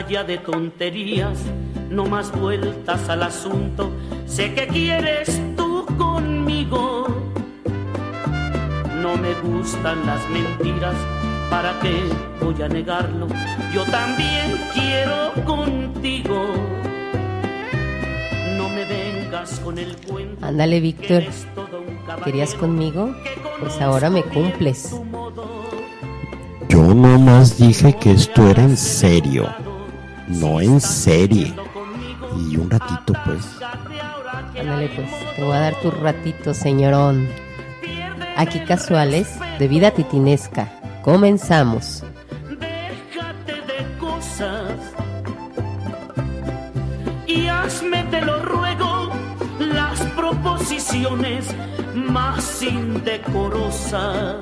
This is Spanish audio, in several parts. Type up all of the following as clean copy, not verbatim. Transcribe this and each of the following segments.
Basta ya de tonterías, no más vueltas al asunto. Sé que quieres tú conmigo. No me gustan las mentiras, ¿para qué voy a negarlo? Yo también quiero contigo. No me vengas con el cuento. Ándale, Víctor, ¿querías conmigo? Pues ahora me cumples. Yo nomás dije que esto era en serio, no en serie. Y un ratito, pues. Ándale, pues, te voy a dar tu ratito, señorón. Aquí Casuales, de vida titinesca. Comenzamos. Déjate de cosas y hazme, te lo ruego, las proposiciones más indecorosas.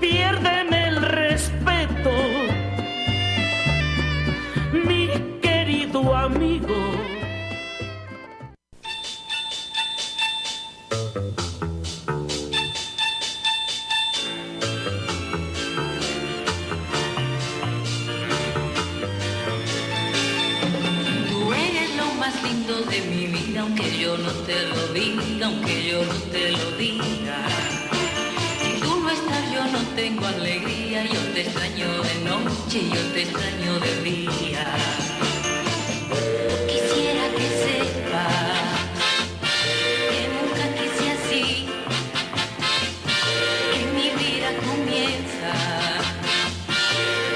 Piérdeme el respeto, mi querido amigo. De mi vida, aunque yo no te lo diga, aunque yo no te lo diga. Si tú no estás, yo no tengo alegría. Yo te extraño de noche, yo te extraño de día. Quisiera que sepas que nunca quise así, que mi vida comienza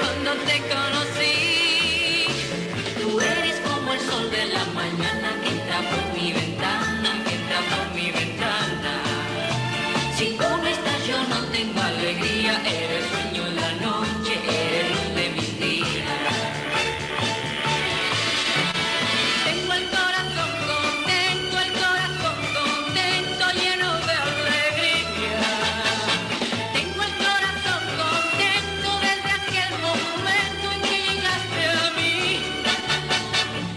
cuando te conocí. Tú eres como el sol de la mañana que entra por mi ventana, que entra por mi ventana. Si tú no estás, yo no tengo alegría. Eres sueño en la noche, eres luz de mis días. Tengo el corazón contento, lleno de alegría. Tengo el corazón contento desde aquel momento en que llegaste a mí.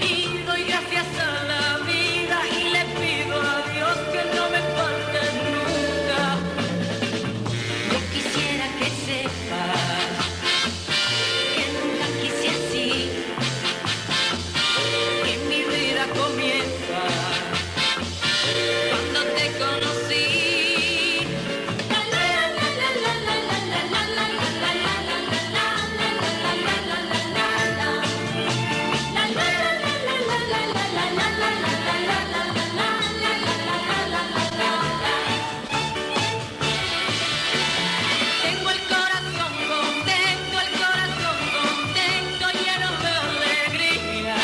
Y doy gracias a la vida y le pido a Dios que no me faltes nunca. Yo quisiera que sepas que nunca quise así, que mi vida comienza cuando te conocí. Tengo el corazón contento, lleno de alegría.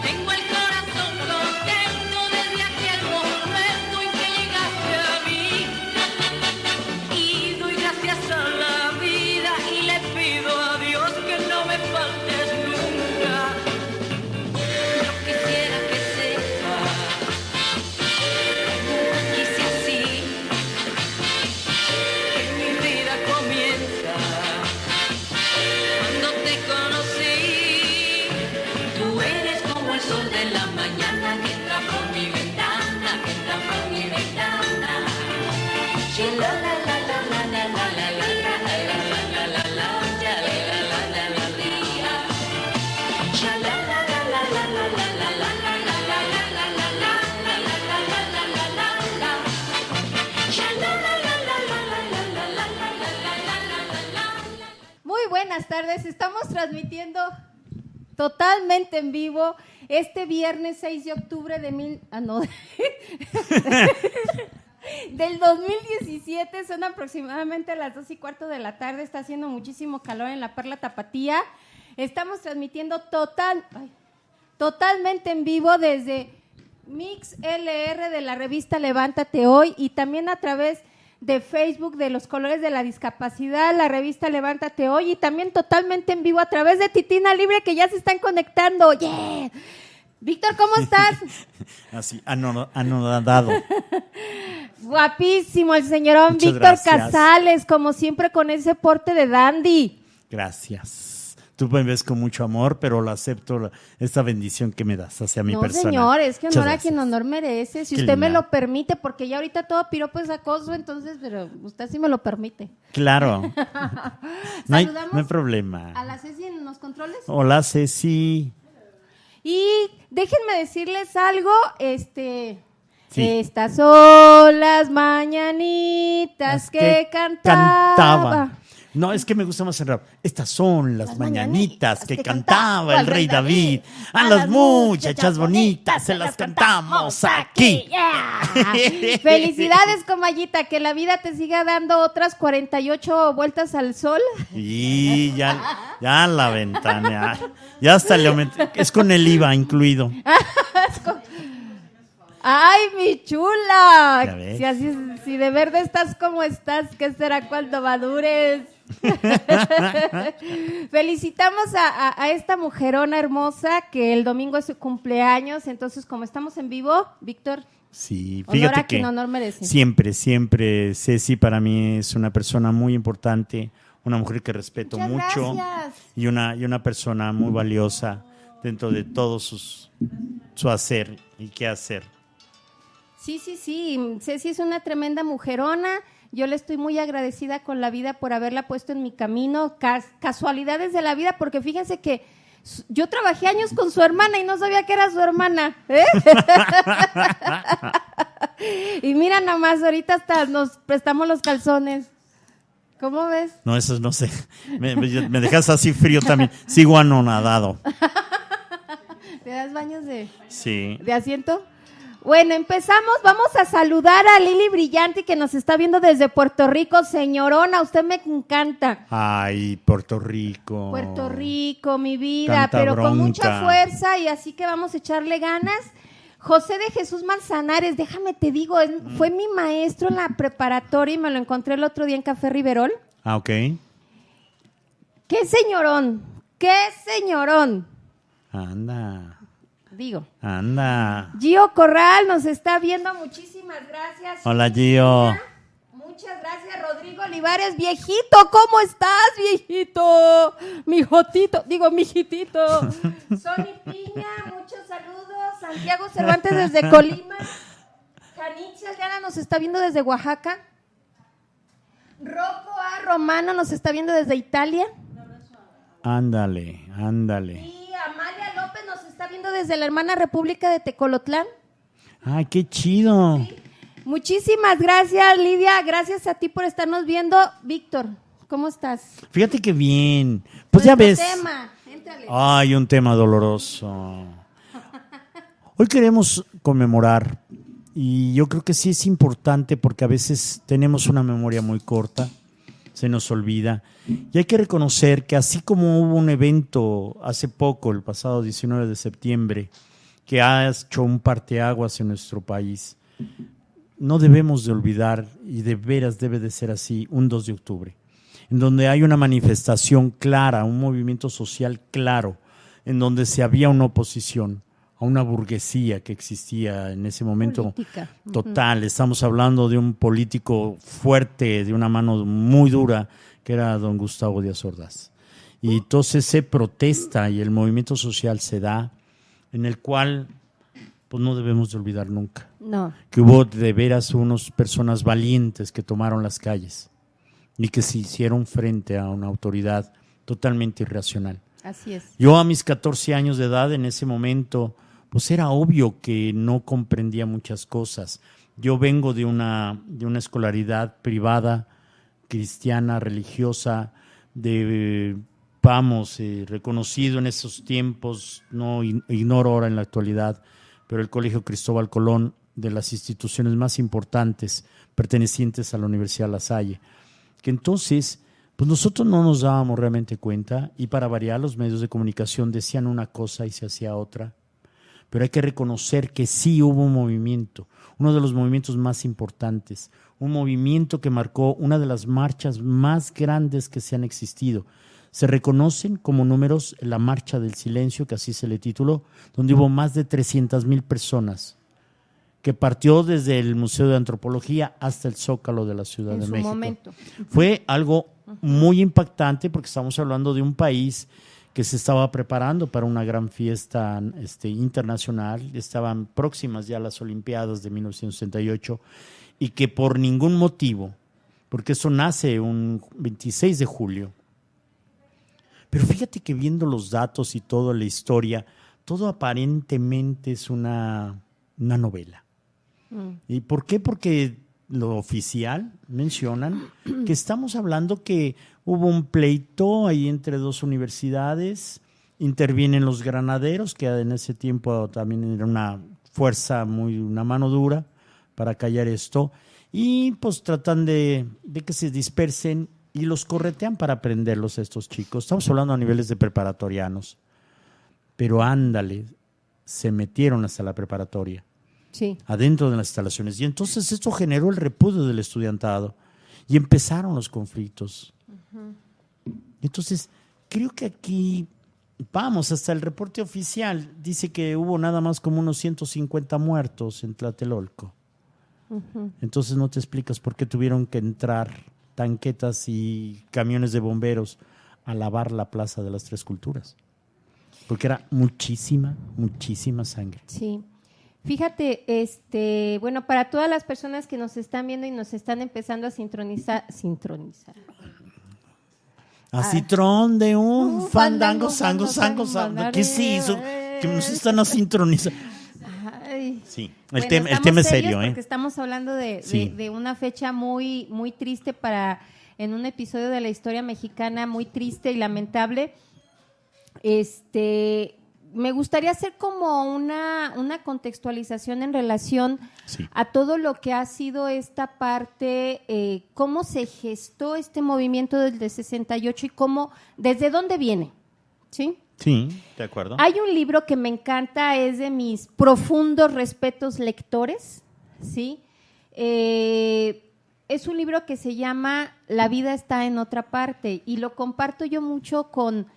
Tengo el corazón contento desde aquel momento en que llegaste a mí. Y doy gracias a la vida y le pido a Dios que no me faltes nunca. Yo quisiera que sepas que nunca quise así, que mi vida comienza cuando te conocí. Tú eres como el sol de la mañana que entra por mi ventana, que entra por mi ventana. Shi la la la la la la la la la la la la la, ya la la la la la la. Sha la la la la la la la la la la la la la la la la la la. Sha la la la la la la la la la la la. Muy buenas tardes, estamos transmitiendo totalmente en vivo este viernes 6 de octubre de del 2017, son aproximadamente las 2:15 de la tarde, está haciendo muchísimo calor en la Perla Tapatía. Estamos transmitiendo totalmente en vivo desde Mix LR de la revista Levántate Hoy y también a través de Facebook de los Colores de la Discapacidad, la revista Levántate Hoy y también totalmente en vivo a través de Titina Libre que ya se están conectando. ¡Yeah! Víctor, ¿cómo estás? Así, anodado. Guapísimo el señorón Muchas Víctor gracias. Casales, como siempre con ese porte de dandy. Gracias. Tú me ves con mucho amor, pero lo acepto, esta bendición que me das hacia mi persona. No, señor, es que Muchas honor a quien gracias. honor merece. Si Qué usted me linda. lo permite, porque ya ahorita todo piropo es acoso, entonces, pero usted sí me lo permite. Claro. No hay Saludamos problema. a la Ceci en los controles. Hola, Ceci. Y déjenme decirles algo, Sí. estas son las mañanitas que cantaba. No, es que me gusta más el rap. Estas son las mañanitas que cantaba cantaba el rey David. A las muchachas bonitas se las cantamos aquí. Felicidades, comayita, que la vida te siga dando otras 48 vueltas al sol. Y ya la ventana. Ya hasta le aumenté. Es con el IVA incluido. ¡Ay, mi chula! Ya ves. Si de verde estás como estás, ¿qué será cuando madures? Felicitamos a esta mujerona hermosa que el domingo es su cumpleaños. Entonces, como estamos en vivo, Víctor, Sí, honor fíjate a quien que honor merece. siempre, Ceci para mí es una persona muy importante, una mujer que respeto Muchas mucho gracias. y una persona muy valiosa dentro de todo su hacer y qué hacer. Sí. Ceci es una tremenda mujerona. Yo le estoy muy agradecida con la vida por haberla puesto en mi camino. Casualidades de la vida, porque fíjense que yo trabajé años con su hermana y no sabía que era su hermana. ¿Eh? Y mira nomás, ahorita hasta nos prestamos los calzones. ¿Cómo ves? No, eso no sé. Me dejas así frío también. Sigo anonadado. ¿Te das baños Sí. de asiento? Bueno, empezamos. Vamos a saludar a Lili Brillante, que nos está viendo desde Puerto Rico. Señorona, usted me encanta. Ay, Puerto Rico. Puerto Rico, mi vida, Tanta pero con bronca. mucha fuerza, y así que vamos a echarle ganas. José de Jesús Manzanares, déjame te digo, fue mi maestro en la preparatoria y me lo encontré el otro día en Café Riverol. Ah, ok. ¡Qué señorón! ¡Qué señorón! Anda. Gio Corral nos está viendo, muchísimas gracias. Hola, Gio. Muchas gracias, Rodrigo Olivares, viejito, ¿cómo estás, viejito? Mijitito. Sony Piña, muchos saludos. Santiago Cervantes desde Colima. Caniches Llana nos está viendo desde Oaxaca. Rocco A. Romano nos está viendo desde Italia. Ándale. Y Amalia López nos está viendo desde la hermana República de Tecolotlán. Ay, qué chido. Muchísimas gracias, Lidia. Gracias a ti por estarnos viendo. Víctor, ¿cómo estás? Fíjate que bien. Pues ya ves. Tema. Éntrale. Ay, un tema doloroso. Hoy queremos conmemorar, y yo creo que sí es importante porque a veces tenemos una memoria muy corta, se nos olvida, y hay que reconocer que así como hubo un evento hace poco, el pasado 19 de septiembre, que ha hecho un parteaguas en nuestro país, no debemos de olvidar, y de veras debe de ser así, un 2 de octubre, en donde hay una manifestación clara, un movimiento social claro, en donde se había una oposición a una burguesía que existía en ese momento. Política. Total. Estamos hablando de un político fuerte, de una mano muy dura, que era don Gustavo Díaz Ordaz. Y entonces se protesta y el movimiento social se da, en el cual pues no debemos de olvidar nunca No. que hubo de veras unas personas valientes que tomaron las calles y que se hicieron frente a una autoridad totalmente irracional. Así es. Yo a mis 14 años de edad en ese momento, pues era obvio que no comprendía muchas cosas. Yo vengo de una escolaridad privada, cristiana, religiosa, reconocido en esos tiempos, no ignoro ahora en la actualidad, pero el Colegio Cristóbal Colón, de las instituciones más importantes pertenecientes a la Universidad La Salle, que entonces pues nosotros no nos dábamos realmente cuenta, y para variar los medios de comunicación decían una cosa y se hacía otra, pero hay que reconocer que sí hubo un movimiento, uno de los movimientos más importantes, un movimiento que marcó una de las marchas más grandes que se han existido. Se reconocen como números la Marcha del Silencio, que así se le tituló, donde hubo más de 300,000 personas, que partió desde el Museo de Antropología hasta el Zócalo de la Ciudad de México. En su momento. Fue algo muy impactante porque estamos hablando de un país que se estaba preparando para una gran fiesta internacional, estaban próximas ya las Olimpiadas de 1968 y que por ningún motivo, porque eso nace un 26 de julio, pero fíjate que viendo los datos y toda la historia, todo aparentemente es una novela. ¿Y por qué? Porque lo oficial mencionan que estamos hablando que hubo un pleito ahí entre dos universidades, intervienen los granaderos, que en ese tiempo también era una fuerza, una mano dura para callar esto, y pues tratan de que se dispersen y los corretean para prenderlos a estos chicos. Estamos hablando a niveles de preparatorianos, pero ándale, se metieron hasta la preparatoria. Sí. Adentro de las instalaciones. Y entonces esto generó el repudio del estudiantado y empezaron los conflictos. Entonces, creo que aquí, vamos, hasta el reporte oficial dice que hubo nada más como unos 150 muertos en Tlatelolco. Entonces no te explicas por qué tuvieron que entrar tanquetas y camiones de bomberos a lavar la Plaza de las Tres Culturas. Porque era muchísima sangre. Sí. Fíjate, bueno, para todas las personas que nos están viendo y nos están empezando a sintonizar. A citrón de un fandango, sango. ¿Qué es eso? Que nos están a sintonizar. Sí, el tema es serio, porque estamos hablando de una fecha muy, muy triste en un episodio de la historia mexicana muy triste y lamentable. Me gustaría hacer como una contextualización en relación a todo lo que ha sido esta parte, cómo se gestó este movimiento desde 68 y desde dónde viene, ¿sí? Sí, de acuerdo. Hay un libro que me encanta, es de mis profundos respetos lectores, ¿sí? Es un libro que se llama La vida está en otra parte y lo comparto yo mucho con...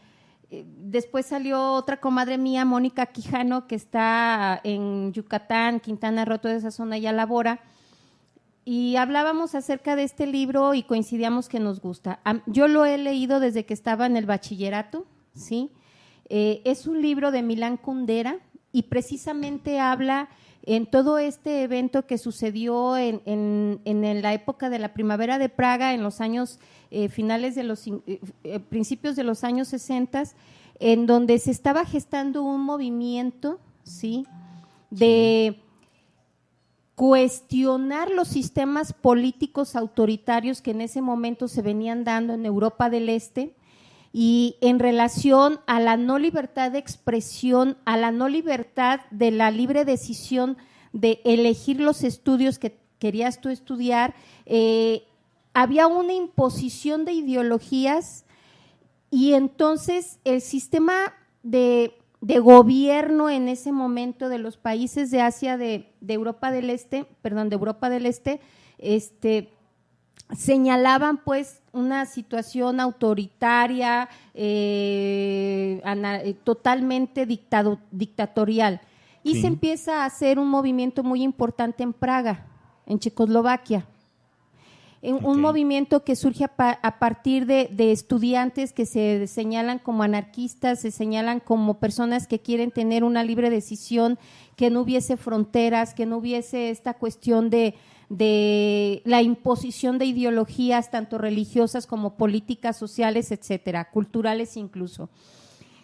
Después salió otra comadre mía, Mónica Quijano, que está en Yucatán, Quintana Roo, toda esa zona, ya labora, y hablábamos acerca de este libro y coincidíamos que nos gusta. Yo lo he leído desde que estaba en el bachillerato, ¿sí? Es un libro de Milán Kundera y precisamente habla en todo este evento que sucedió en la época de la Primavera de Praga, en los años principios de los años 60, en donde se estaba gestando un movimiento, ¿sí?, de cuestionar los sistemas políticos autoritarios que en ese momento se venían dando en Europa del Este y en relación a la no libertad de expresión, a la no libertad de la libre decisión de elegir los estudios que querías tú estudiar. Había una imposición de ideologías y entonces el sistema de gobierno en ese momento de los países de Asia, de Europa del Este, señalaban pues una situación autoritaria, totalmente dictatorial. Y se empieza a hacer un movimiento muy importante en Praga, en Checoslovaquia. Un movimiento que surge a partir de estudiantes que se señalan como anarquistas, se señalan como personas que quieren tener una libre decisión, que no hubiese fronteras, que no hubiese esta cuestión de la imposición de ideologías tanto religiosas como políticas, sociales, etcétera, culturales incluso.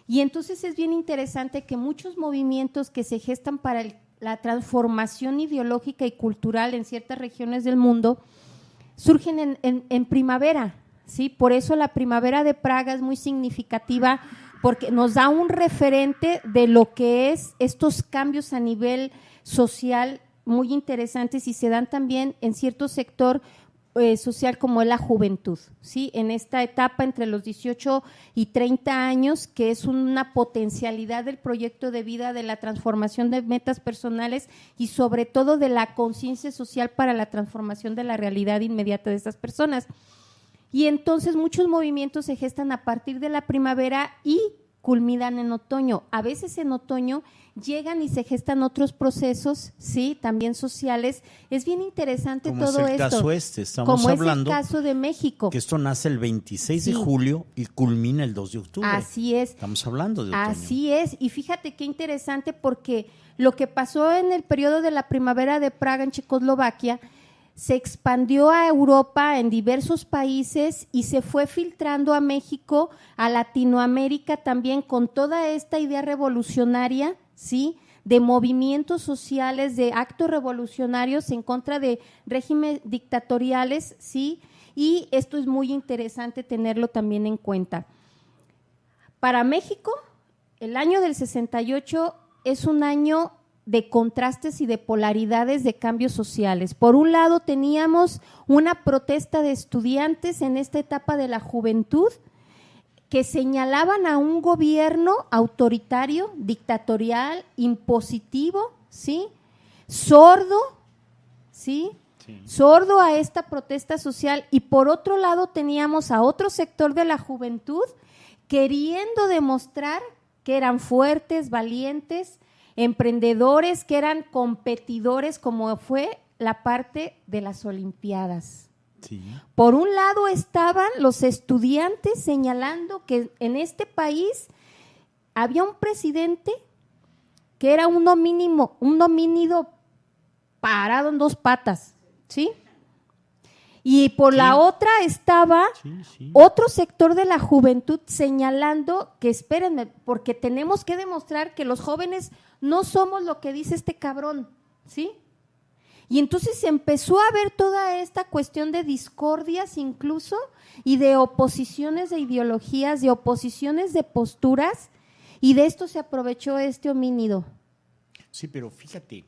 Y entonces es bien interesante que muchos movimientos que se gestan para la transformación ideológica y cultural en ciertas regiones del mundo surgen en primavera, ¿sí? Por eso la primavera de Praga es muy significativa porque nos da un referente de lo que es estos cambios a nivel social muy interesantes y se dan también en cierto sector social como es la juventud, ¿sí? En esta etapa entre los 18 y 30 años, que es una potencialidad del proyecto de vida, de la transformación de metas personales y sobre todo de la conciencia social para la transformación de la realidad inmediata de estas personas. Y entonces muchos movimientos se gestan a partir de la primavera y culminan en otoño. A veces en otoño llegan y se gestan otros procesos, sí, también sociales. Es bien interesante Como todo es el esto. caso estamos como hablando es el caso de México. que esto nace el 26 de Sí. julio y culmina el 2 de octubre. Así es. Estamos hablando de otoño. Así es, y fíjate qué interesante porque lo que pasó en el periodo de la primavera de Praga en Checoslovaquia se expandió a Europa en diversos países y se fue filtrando a México, a Latinoamérica también con toda esta idea revolucionaria, ¿sí?, de movimientos sociales, de actos revolucionarios en contra de regímenes dictatoriales, ¿sí? Y esto es muy interesante tenerlo también en cuenta. Para México, el año del 68 es un año de contrastes y de polaridades de cambios sociales. Por un lado, teníamos una protesta de estudiantes en esta etapa de la juventud que señalaban a un gobierno autoritario, dictatorial, impositivo, ¿sí?, sordo, ¿sí?, sordo a esta protesta social, y por otro lado teníamos a otro sector de la juventud queriendo demostrar que eran fuertes, valientes, emprendedores, que eran competidores, como fue la parte de las Olimpiadas. Sí. Por un lado estaban los estudiantes señalando que en este país había un presidente que era un homínido parado en dos patas, ¿sí? Y por la otra estaba otro sector de la juventud señalando que espérenme, porque tenemos que demostrar que los jóvenes no somos lo que dice este cabrón, ¿sí? Y entonces se empezó a ver toda esta cuestión de discordias incluso y de oposiciones de ideologías, de oposiciones de posturas, y de esto se aprovechó este homínido. Sí, pero fíjate,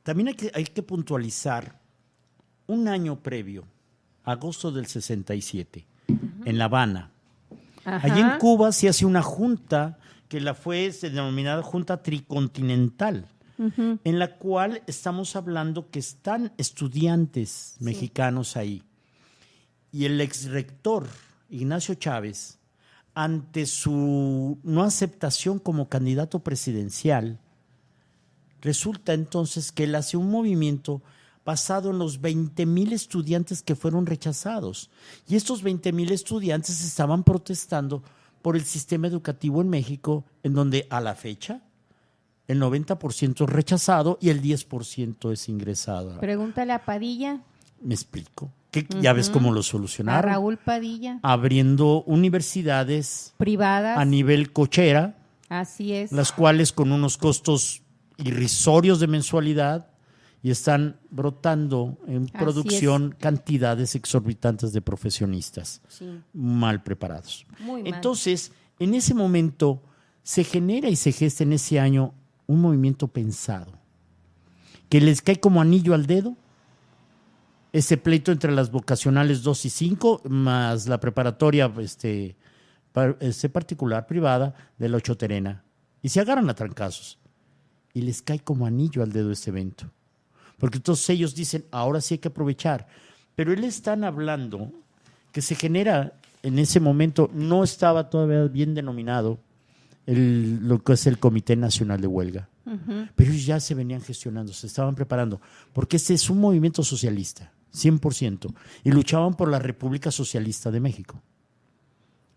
también hay que puntualizar un año previo, agosto del 67, en La Habana. Ajá. Allí en Cuba se hace una junta que se denominada Junta Tricontinental, en la cual estamos hablando que están estudiantes mexicanos ahí. Y el exrector Ignacio Chávez, ante su no aceptación como candidato presidencial, resulta entonces que él hace un movimiento basado en los 20,000 estudiantes que fueron rechazados. Y estos 20,000 estudiantes estaban protestando por el sistema educativo en México, en donde a la fecha el 90% es rechazado y el 10% es ingresado. Pregúntale a Padilla. ¿Me explico? Que ya ves cómo lo A solucionaron. Raúl Padilla. Abriendo universidades Privadas. a nivel cochera, Así es. las cuales con unos costos irrisorios de mensualidad y están brotando en Así producción cantidades exorbitantes de profesionistas Sí. mal preparados. Muy mal. Entonces, en ese momento se genera y se gesta en ese año un movimiento pensado que les cae como anillo al dedo ese pleito entre las vocacionales 2 y 5 más la preparatoria particular privada de la Ocho Terena, y se agarran a trancazos y les cae como anillo al dedo ese evento, porque todos ellos dicen ahora sí hay que aprovechar, pero él están hablando que se genera en ese momento, no estaba todavía bien denominado lo que es el Comité Nacional de Huelga, pero ellos ya se venían gestionando, se estaban preparando, porque este es un movimiento socialista 100%, y luchaban por la República Socialista de México.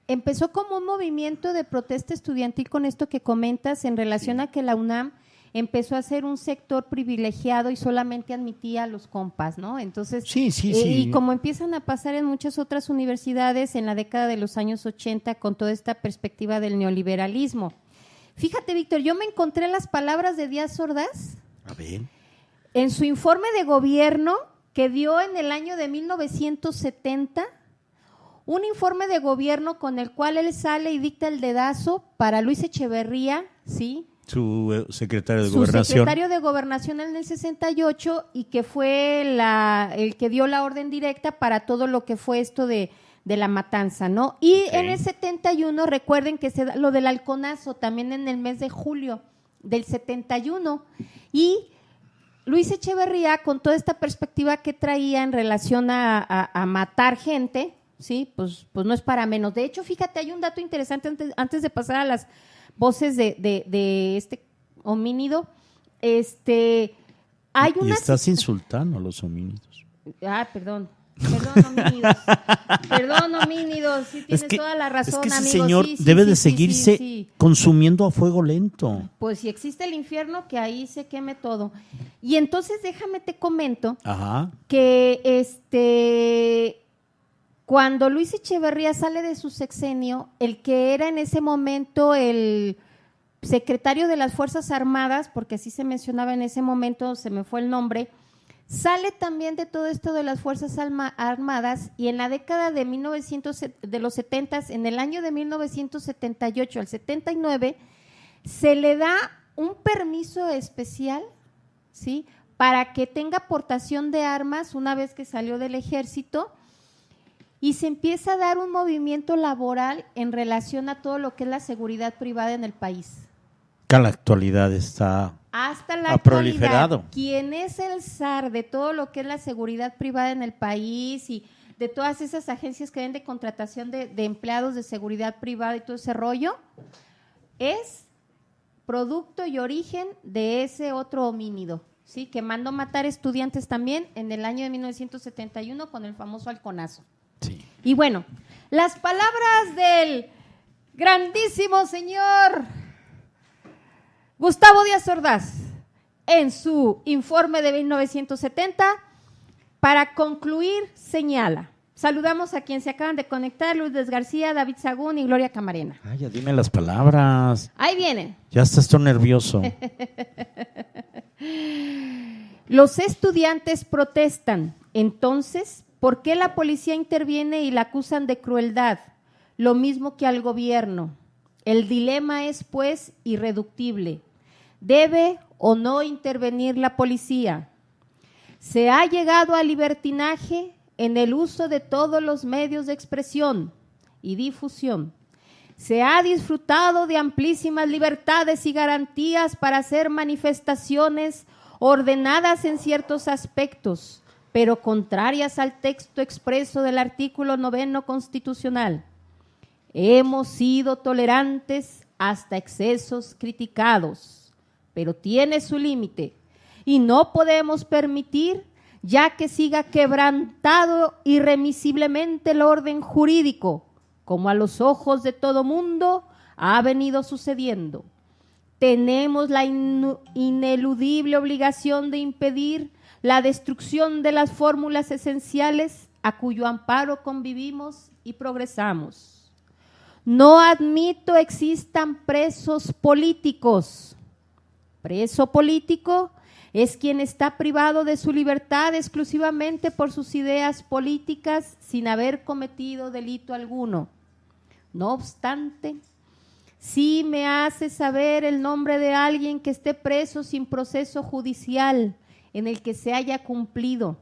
Empezó como un movimiento de protesta estudiantil con esto que comentas en relación a que la UNAM empezó a ser un sector privilegiado y solamente admitía a los compas, ¿no? Entonces, Sí. y como empiezan a pasar en muchas otras universidades en la década de los años 80 con toda esta perspectiva del neoliberalismo. Fíjate, Víctor, yo me encontré las palabras de Díaz Ordaz A ver. en su informe de gobierno que dio en el año de 1970, un informe de gobierno con el cual él sale y dicta el dedazo para Luis Echeverría, ¿sí?, Su secretario de su Gobernación. secretario de Gobernación en el 68, y que fue el que dio la orden directa para todo lo que fue esto de la matanza, ¿no? Y en el 71, recuerden que se da lo del halconazo también en el mes de julio del 71, y Luis Echeverría, con toda esta perspectiva que traía en relación a matar gente, ¿sí? Pues no es para menos. De hecho, fíjate, hay un dato interesante antes de pasar a las voces de este homínido. Hay Y una... estás insultando a los homínidos. Perdón, homínidos, sí tienes toda la razón, es que ese amigo. señor Sí, debe sí, de sí, seguirse sí. consumiendo a fuego lento. Pues si existe el infierno, que ahí se queme todo. Y entonces déjame te comento Ajá. que cuando Luis Echeverría sale de su sexenio, el que era en ese momento el secretario de las Fuerzas Armadas, porque así se mencionaba en ese momento, se me fue el nombre, sale también de todo esto de las Fuerzas Armadas, y en la década de los 70, en el año de 1978 al 79, se le da un permiso especial, ¿sí?, para que tenga aportación de armas una vez que salió del ejército, y se empieza a dar un movimiento laboral en relación a todo lo que es la seguridad privada en el país. Que a la actualidad está Hasta la ha actualidad, proliferado. quien es el zar de todo lo que es la seguridad privada en el país y de todas esas agencias que ven de contratación de empleados de seguridad privada y todo ese rollo, es producto y origen de ese otro homínido, ¿sí?, que mandó matar estudiantes también en el año de 1971 con el famoso halconazo. Sí. Y bueno, las palabras del grandísimo señor Gustavo Díaz Ordaz en su informe de 1970, para concluir, señala. Saludamos a quien se acaban de conectar: Lourdes García, David Sagún y Gloria Camarena. Ay, ya dime las palabras. Ahí vienen. Ya estás todo nervioso. Los estudiantes protestan. Entonces, ¿por qué la policía interviene y la acusan de crueldad? Lo mismo que al gobierno. El dilema es, pues, irreductible. ¿Debe o no intervenir la policía? Se ha llegado al libertinaje en el uso de todos los medios de expresión y difusión. Se ha disfrutado de amplísimas libertades y garantías para hacer manifestaciones ordenadas en ciertos aspectos, pero contrarias al texto expreso del artículo 9 constitucional. Hemos sido tolerantes hasta excesos criticados, pero tiene su límite y no podemos permitir ya que siga quebrantado irremisiblemente el orden jurídico, como a los ojos de todo mundo ha venido sucediendo. Tenemos la ineludible obligación de impedir la destrucción de las fórmulas esenciales a cuyo amparo convivimos y progresamos. No admito existan presos políticos. Preso político es quien está privado de su libertad exclusivamente por sus ideas políticas sin haber cometido delito alguno. No obstante, sí me hace saber el nombre de alguien que esté preso sin proceso judicial en el que se haya cumplido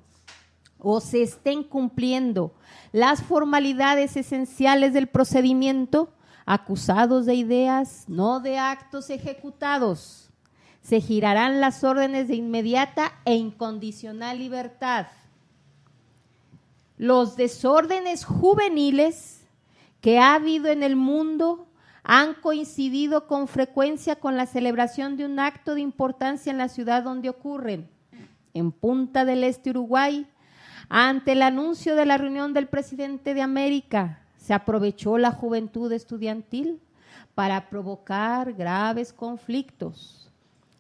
o se estén cumpliendo las formalidades esenciales del procedimiento, acusados de ideas, no de actos ejecutados. Se girarán las órdenes de inmediata e incondicional libertad. Los desórdenes juveniles que ha habido en el mundo han coincidido con frecuencia con la celebración de un acto de importancia en la ciudad donde ocurren. En Punta del Este, Uruguay, ante el anuncio de la reunión del presidente de América, se aprovechó la juventud estudiantil para provocar graves conflictos.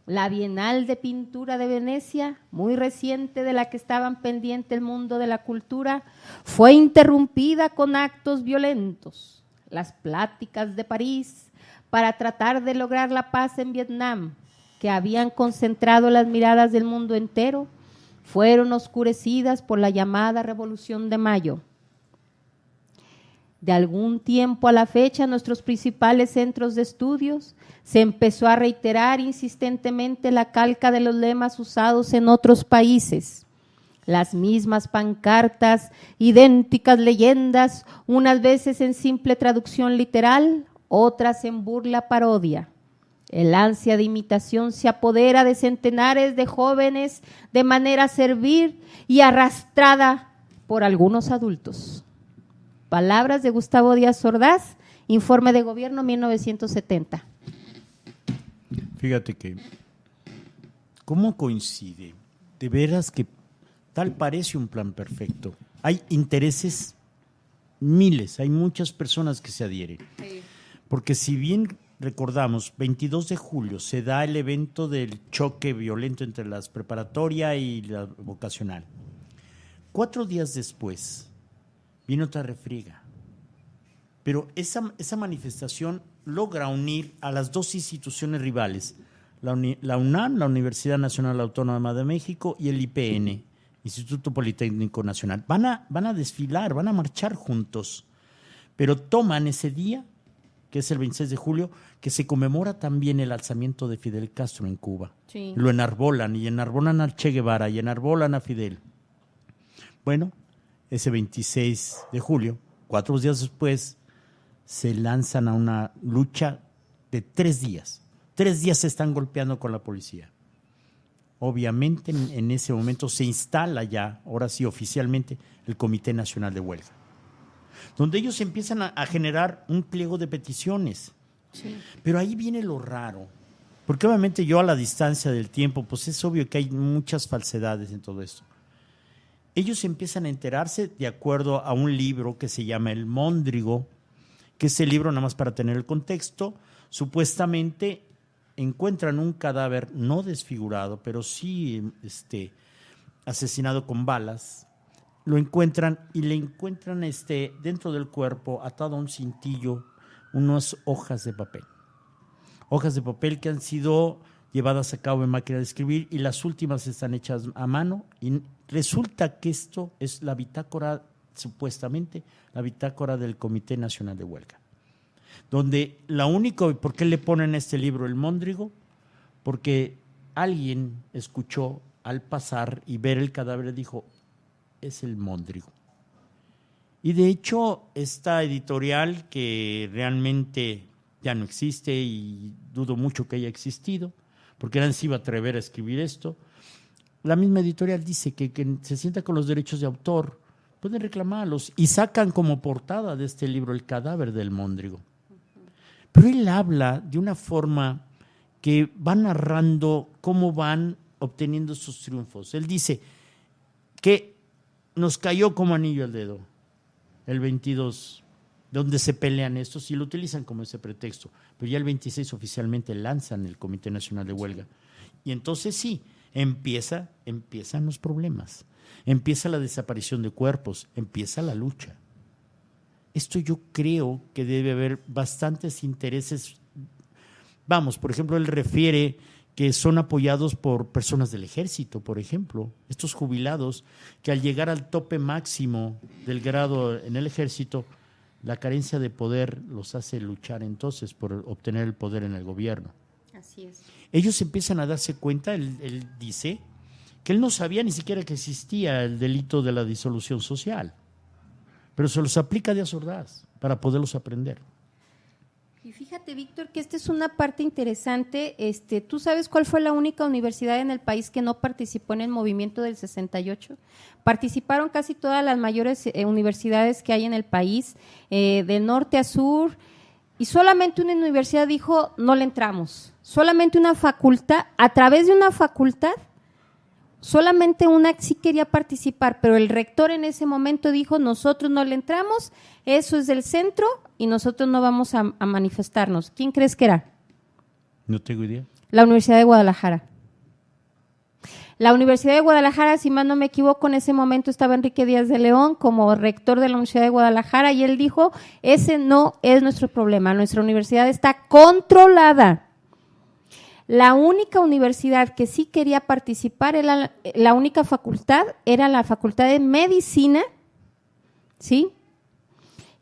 La Bienal de Pintura de Venecia, muy reciente, de la que estaban pendiente el mundo de la cultura, fue interrumpida con actos violentos. Las pláticas de París para tratar de lograr la paz en Vietnam, que habían concentrado las miradas del mundo entero, fueron oscurecidas por la llamada Revolución de Mayo. De algún tiempo a la fecha, en nuestros principales centros de estudios se empezó a reiterar insistentemente la calca de los lemas usados en otros países. Las mismas pancartas, idénticas leyendas, unas veces en simple traducción literal, otras en burla parodia. El ansia de imitación se apodera de centenares de jóvenes de manera servil y arrastrada por algunos adultos. Palabras de Gustavo Díaz Ordaz, Informe de Gobierno 1970. Fíjate que, ¿cómo coincide? De veras que tal parece un plan perfecto. Hay intereses miles, hay muchas personas que se adhieren. Sí. Porque si bien recordamos, 22 de julio se da el evento del choque violento entre las preparatoria y la vocacional. 4 días después viene otra refriega. Pero esa manifestación logra unir a las dos instituciones rivales, la UNAM, la Universidad Nacional Autónoma de México, y el IPN, Instituto Politécnico Nacional. Van a desfilar, van a marchar juntos, pero toman ese día, que es el 26 de julio, que se conmemora también el alzamiento de Fidel Castro en Cuba. Sí. Lo enarbolan, y enarbolan a Che Guevara, y enarbolan a Fidel. Bueno, ese 26 de julio, 4 días después, se lanzan a una lucha de 3 días. 3 días se están golpeando con la policía. Obviamente en ese momento se instala ya, ahora sí oficialmente, el Comité Nacional de Huelga, donde ellos empiezan a generar un pliego de peticiones. Sí. Pero ahí viene lo raro, porque obviamente yo a la distancia del tiempo, pues es obvio que hay muchas falsedades en todo esto. Ellos empiezan a enterarse de acuerdo a un libro que se llama El Móndrigo, que ese libro, nada más para tener el contexto, supuestamente encuentran un cadáver no desfigurado, pero sí asesinado con balas. Lo encuentran y le encuentran dentro del cuerpo, atado a un cintillo, unas hojas de papel. Hojas de papel que han sido llevadas a cabo en máquina de escribir, y las últimas están hechas a mano, y resulta que esto es la bitácora, supuestamente, la bitácora del Comité Nacional de Huelga. Donde ¿por qué le ponen este libro El Móndrigo? Porque alguien escuchó al pasar y ver el cadáver, dijo, es el Móndrigo. Y de hecho, esta editorial, que realmente ya no existe y dudo mucho que haya existido, porque nadie se iba a atrever a escribir esto, la misma editorial dice que se sienta con los derechos de autor, pueden reclamarlos, y sacan como portada de este libro El cadáver del Móndrigo. Pero él habla de una forma que va narrando cómo van obteniendo sus triunfos. Él dice que nos cayó como anillo al dedo el 22, donde se pelean estos y lo utilizan como ese pretexto. Pero ya el 26 oficialmente lanzan el Comité Nacional de Huelga. Y entonces sí, empiezan los problemas. Empieza la desaparición de cuerpos, empieza la lucha. Esto yo creo que debe haber bastantes intereses. Vamos, por ejemplo, él refiere que son apoyados por personas del ejército, por ejemplo, estos jubilados que al llegar al tope máximo del grado en el ejército, la carencia de poder los hace luchar entonces por obtener el poder en el gobierno. Así es. Ellos empiezan a darse cuenta, él dice, que él no sabía ni siquiera que existía el delito de la disolución social, pero se los aplica Díaz Ordaz para poderlos aprender. Y fíjate, Víctor, que esta es una parte interesante. ¿Tú sabes cuál fue la única universidad en el país que no participó en el movimiento del 68? Participaron casi todas las mayores universidades que hay en el país, de norte a sur, y solamente una universidad dijo, no le entramos. Solamente una facultad, a través de una facultad, solamente una sí quería participar, pero el rector en ese momento dijo, nosotros no le entramos, eso es del centro y nosotros no vamos a manifestarnos. ¿Quién crees que era? No tengo idea. La Universidad de Guadalajara. La Universidad de Guadalajara, si mal no me equivoco, en ese momento estaba Enrique Díaz de León como rector de la Universidad de Guadalajara, y él dijo, ese no es nuestro problema, nuestra universidad está controlada. La única universidad que sí quería participar, era la única facultad, era la Facultad de Medicina, ¿sí?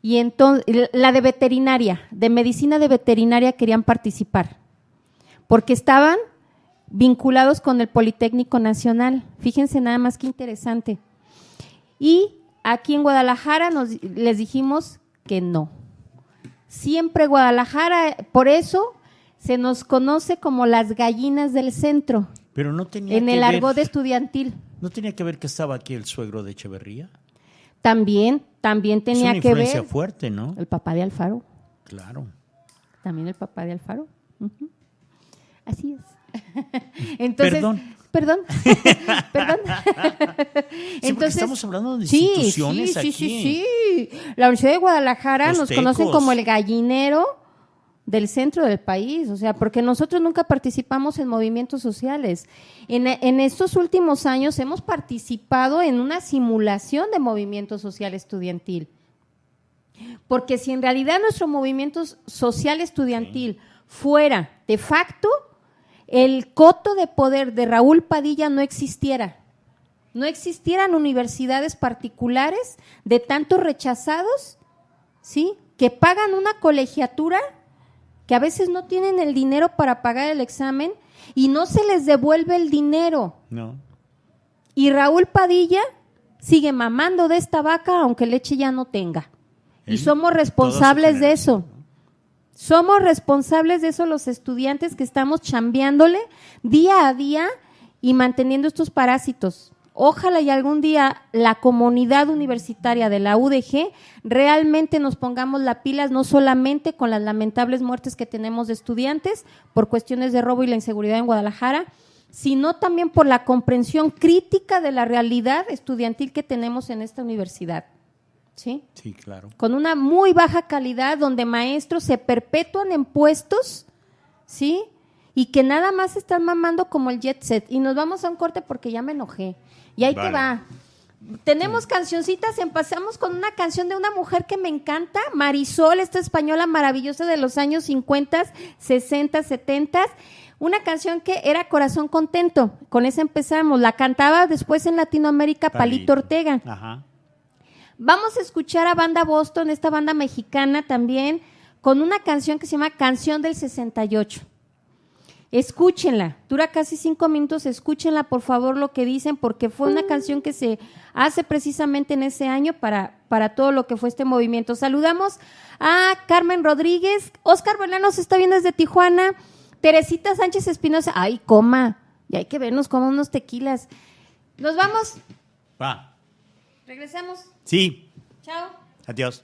Y entonces, la de veterinaria, de medicina de veterinaria querían participar, porque estaban vinculados con el Politécnico Nacional. Fíjense nada más qué interesante. Y aquí en Guadalajara les dijimos que no. Siempre Guadalajara, por eso se nos conoce como las gallinas del centro. Pero no tenía en que el ver, argot estudiantil. ¿No tenía que ver que estaba aquí el suegro de Echeverría? También tenía es una que influencia ver fuerte, ¿no? el papá de Alfaro. Claro. También el papá de Alfaro. Ujú. Así es. Entonces, Perdón. perdón. Sí, porque estamos hablando de sí, instituciones aquí. Sí. La Universidad de Guadalajara Los nos conocen tecos. como el gallinero del centro del país, o sea, porque nosotros nunca participamos en movimientos sociales. En estos últimos años hemos participado en una simulación de movimiento social estudiantil. Porque si en realidad nuestro movimiento social estudiantil fuera de facto, el coto de poder de Raúl Padilla no existiera. No existieran universidades particulares de tantos rechazados, ¿sí? Que pagan una colegiatura, que a veces no tienen el dinero para pagar el examen y no se les devuelve el dinero. No. Y Raúl Padilla sigue mamando de esta vaca aunque leche ya no tenga. Y Él, somos toda su responsables de eso. generación, ¿no? Somos responsables de eso los estudiantes que estamos chambeándole día a día y manteniendo estos parásitos. Ojalá y algún día la comunidad universitaria de la UDG realmente nos pongamos las pilas, no solamente con las lamentables muertes que tenemos de estudiantes por cuestiones de robo y la inseguridad en Guadalajara, sino también por la comprensión crítica de la realidad estudiantil que tenemos en esta universidad. ¿Sí? Sí, claro. Con una muy baja calidad, donde maestros se perpetúan en puestos, ¿sí? Y que nada más están mamando como el jet set. Y nos vamos a un corte porque ya me enojé. Y ahí Vale. te va. Tenemos cancioncitas, empezamos con una canción de una mujer que me encanta, Marisol, esta española maravillosa de los años 50, 60, 70. Una canción que era Corazón Contento. Con esa empezamos. La cantaba después en Latinoamérica Palito Ortega. Ajá. Vamos a escuchar a Banda Boston, esta banda mexicana también, con una canción que se llama Canción del 68. Escúchenla, dura casi 5 minutos, escúchenla por favor lo que dicen, porque fue una canción que se hace precisamente en ese año para todo lo que fue este movimiento. Saludamos a Carmen Rodríguez, Óscar Belano se está viendo desde Tijuana, Teresita Sánchez Espinosa, ay, coma, y hay que vernos como unos tequilas. Nos vamos, Va. regresamos. Sí. Chao. Adiós.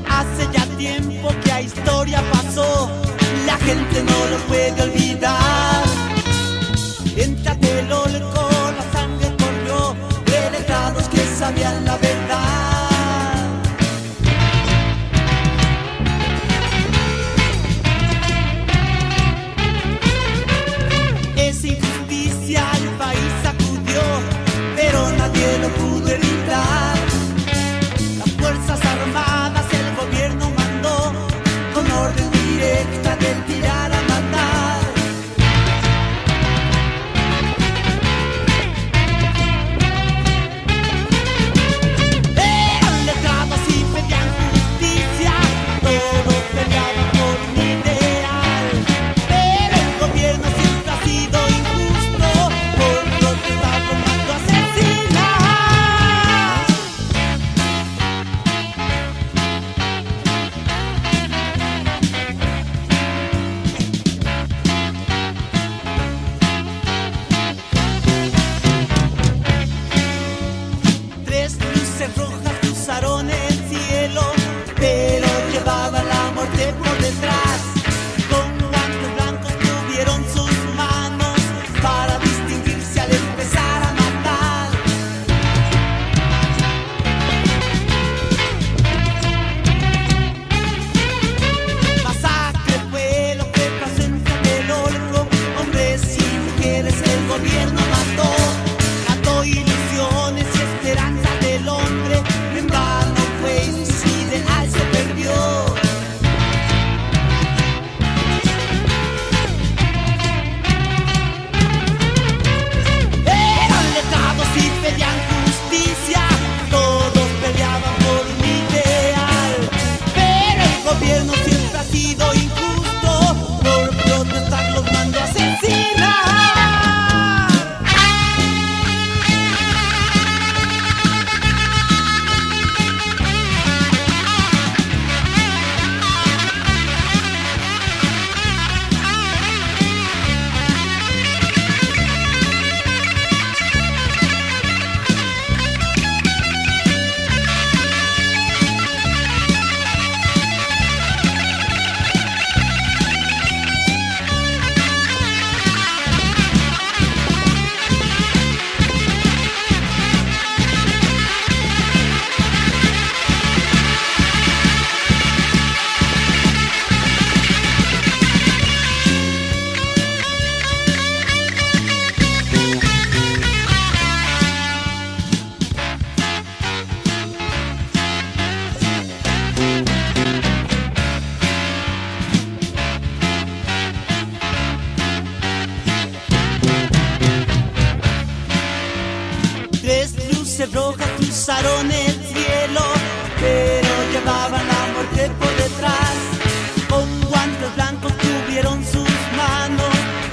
Hace ya tiempo que a historia pasó, la gente no lo puede olvidar. Entre Tlatelolco la sangre corrió de letrados que sabían la verdad. Esa injusticia al país sacudió, pero nadie lo pudo evitar. Las Fuerzas Armadas, el gobierno mandó con orden directa del tirar a matar.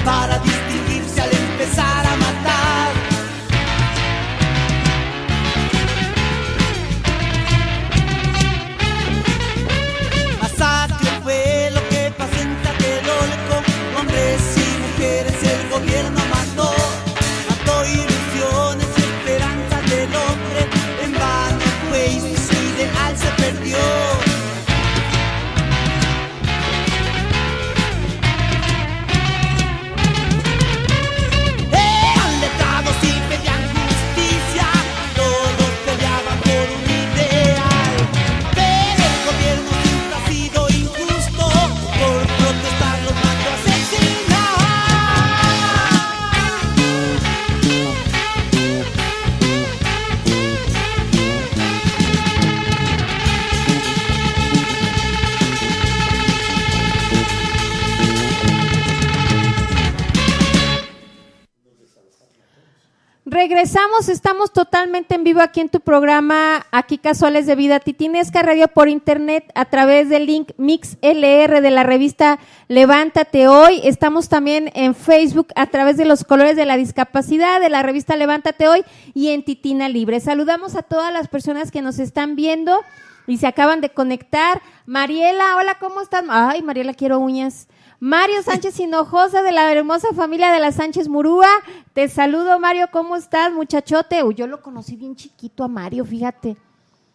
para distinguirse al empezar a matar. Masacre fue lo que pasó en Tlatelolco, hombres y mujeres el gobierno mató, mató ilusiones y esperanzas del hombre, en vano fue y su ideal se perdió. Eran letrados y pedían justicia, todos peleaban por un ideal, pero el gobierno siempre ha sido injusto, por protestar los mandó a asesinar. Regresamos, estamos totalmente en vivo aquí en tu programa, aquí Casuales de Vida Titinesca, radio por internet a través del link MixLR de la revista Levántate Hoy. Estamos también en Facebook a través de los colores de la discapacidad de la revista Levántate Hoy y en Titina Libre. Saludamos a todas las personas que nos están viendo y se acaban de conectar. Mariela, hola, ¿cómo estás? Ay, Mariela, quiero uñas. Mario Sánchez Hinojosa, de la hermosa familia de la Sánchez Murúa. Te saludo, Mario, ¿cómo estás, muchachote? Uy, yo lo conocí bien chiquito a Mario, fíjate.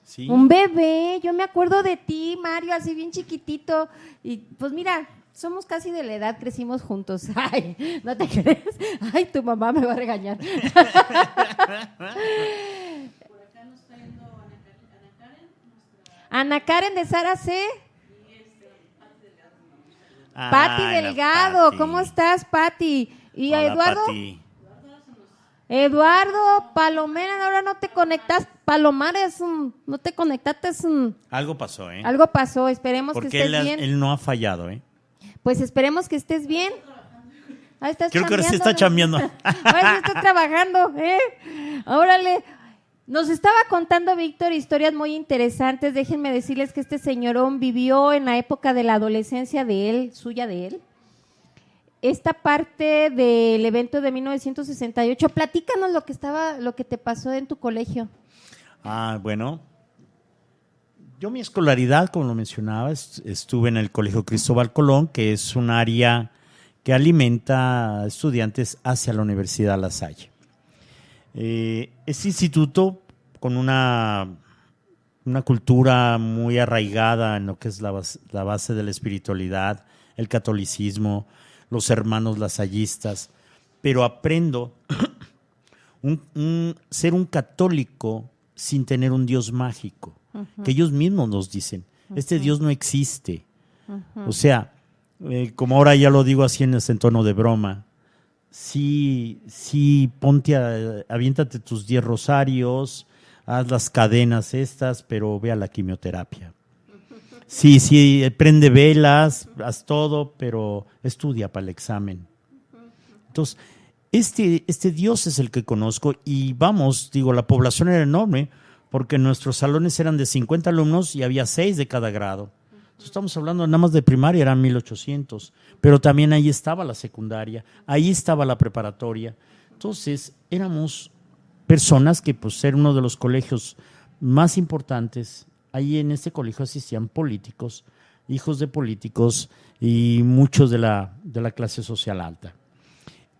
Sí. Un bebé, yo me acuerdo de ti, Mario, así bien chiquitito. Y pues mira, somos casi de la edad, crecimos juntos. Ay, ¿no te crees? Ay, tu mamá me va a regañar. Ana Karen de Sara C. Pati Delgado, Pati. ¿cómo estás, Pati? Y a Hola, Eduardo. Pati. Eduardo Palomera, ahora no te conectas. Palomares, no te conectaste. Algo pasó, ¿eh? Algo pasó, esperemos que Porque estés bien. él no ha fallado, ¿eh? Pues esperemos que estés bien. Ahí estás Creo que ahora sí está chambeando. Ahora sí estás trabajando, ¿eh? Órale. Nos estaba contando Víctor historias muy interesantes. Déjenme decirles que este señorón vivió en la época de la adolescencia de él, suya de él. Esta parte del evento de 1968. Platícanos lo que te pasó en tu colegio. Bueno. Yo mi escolaridad, como lo mencionaba, estuve en el Colegio Cristóbal Colón, que es un área que alimenta a estudiantes hacia la Universidad La Salle. Este instituto, con una cultura muy arraigada en lo que es la base de la espiritualidad, el catolicismo, los hermanos lasallistas, pero aprendo ser un católico sin tener un Dios mágico, que ellos mismos nos dicen, este Dios no existe. O sea, como ahora ya lo digo así en tono de broma, sí, aviéntate tus 10 rosarios, haz las cadenas estas, pero ve a la quimioterapia. Sí, prende velas, haz todo, pero estudia para el examen. Entonces, este Dios es el que conozco y la población era enorme porque nuestros salones eran de 50 alumnos y había 6 de cada grado. Entonces, estamos hablando nada más de primaria, eran 1800, pero también ahí estaba la secundaria, ahí estaba la preparatoria. Entonces, éramos personas que, pues, era uno de los colegios más importantes. Ahí en este colegio asistían políticos, hijos de políticos y muchos de la clase social alta.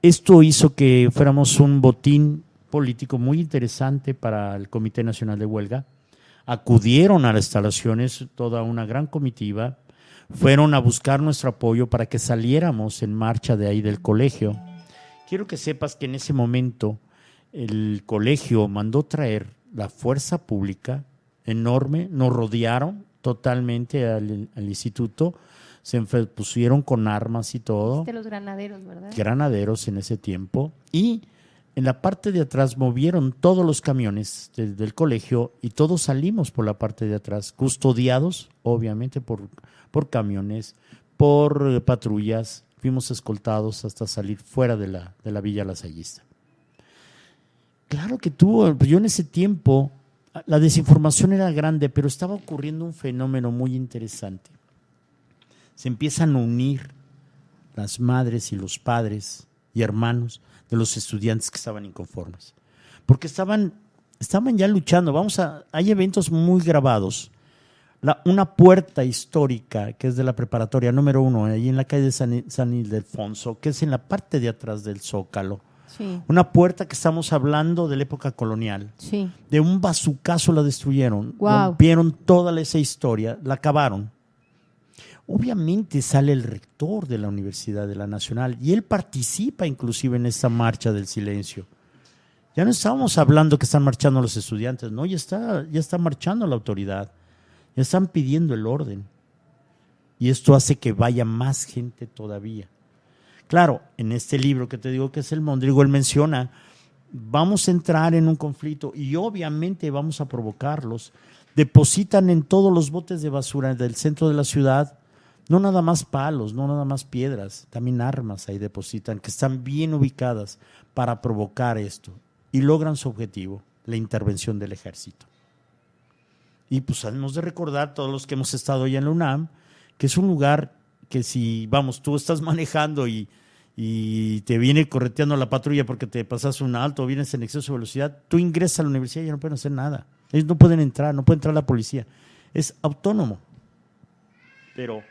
Esto hizo que fuéramos un botín político muy interesante para el Comité Nacional de Huelga. Acudieron a las instalaciones toda una gran comitiva, fueron a buscar nuestro apoyo para que saliéramos en marcha de ahí del colegio. Quiero que sepas que en ese momento el colegio mandó traer la fuerza pública enorme, nos rodearon totalmente al instituto, se pusieron con armas y todo. De los granaderos, ¿verdad? Granaderos en ese tiempo. Y en la parte de atrás movieron todos los camiones del colegio y todos salimos por la parte de atrás, custodiados, obviamente, por camiones, por patrullas. Fuimos escoltados hasta salir fuera de la Villa Lasallista. Claro que yo en ese tiempo, la desinformación era grande, pero estaba ocurriendo un fenómeno muy interesante. Se empiezan a unir las madres y los padres y hermanos de los estudiantes que estaban inconformes. Porque estaban ya luchando. Hay eventos muy grabados. Una puerta histórica que es de la preparatoria número 1, ahí en la calle de San Ildefonso, que es en la parte de atrás del Zócalo. Sí. Una puerta que estamos hablando de la época colonial. Sí. De un bazucazo la destruyeron. Wow. Rompieron toda esa historia, la acabaron. Obviamente sale el rector de la Universidad de la Nacional y él participa inclusive en esta marcha del silencio. Ya no estábamos hablando que están marchando los estudiantes, no, ya está marchando la autoridad. Ya están pidiendo el orden. Y esto hace que vaya más gente todavía. Claro, en este libro que te digo que es El Mondrigo, él menciona, vamos a entrar en un conflicto y obviamente vamos a provocarlos. Depositan en todos los botes de basura del centro de la ciudad, no nada más palos, no nada más piedras, también armas ahí depositan, que están bien ubicadas para provocar esto. Y logran su objetivo, la intervención del ejército. Y pues hemos de recordar, todos los que hemos estado ya en la UNAM, que es un lugar que si, tú estás manejando y te viene correteando la patrulla porque te pasas un alto o vienes en exceso de velocidad, tú ingresas a la universidad y ya no pueden hacer nada. Ellos no pueden entrar, no puede entrar la policía. Es autónomo. Pero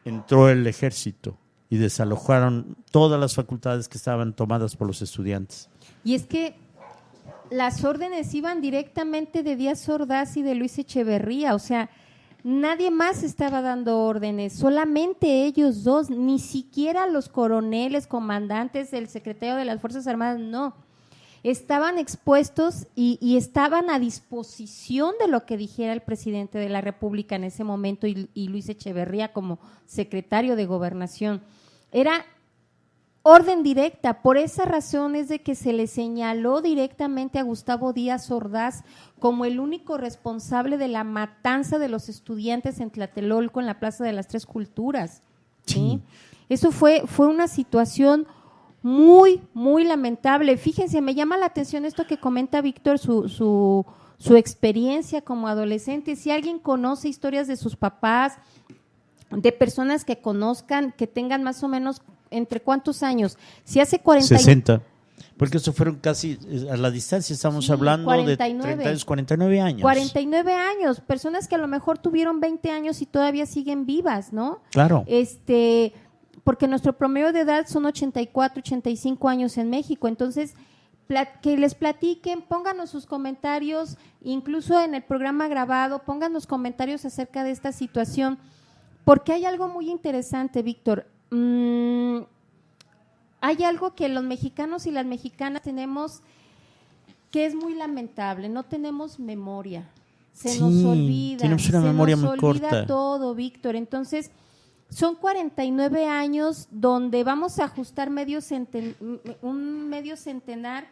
entró el ejército y desalojaron todas las facultades que estaban tomadas por los estudiantes. Y es que las órdenes iban directamente de Díaz Ordaz y de Luis Echeverría, o sea, nadie más estaba dando órdenes, solamente ellos dos, ni siquiera los coroneles, comandantes, el secretario de las Fuerzas Armadas, no. Estaban expuestos y estaban a disposición de lo que dijera el presidente de la República en ese momento y Luis Echeverría como secretario de Gobernación. Era orden directa, por esa razón es de que se le señaló directamente a Gustavo Díaz Ordaz como el único responsable de la matanza de los estudiantes en Tlatelolco en la Plaza de las Tres Culturas. ¿Sí? Eso fue una situación muy, muy lamentable. Fíjense, me llama la atención esto que comenta Víctor, su experiencia como adolescente. Si alguien conoce historias de sus papás, de personas que conozcan, que tengan más o menos ¿entre cuántos años? Si hace 60, porque eso fueron casi a la distancia, estamos hablando 49. de 49 años. 49 años, personas que a lo mejor tuvieron 20 años y todavía siguen vivas, ¿no? Claro. Porque nuestro promedio de edad son 84, 85 años en México, entonces que les platiquen, pónganos sus comentarios, incluso en el programa grabado, pónganos comentarios acerca de esta situación, porque hay algo muy interesante, Víctor. Hay algo que los mexicanos y las mexicanas tenemos que es muy lamentable, no tenemos memoria, se nos olvida, tenemos una memoria muy corta. Se nos olvida todo, Víctor, entonces son 49 años donde vamos a ajustar un medio centenar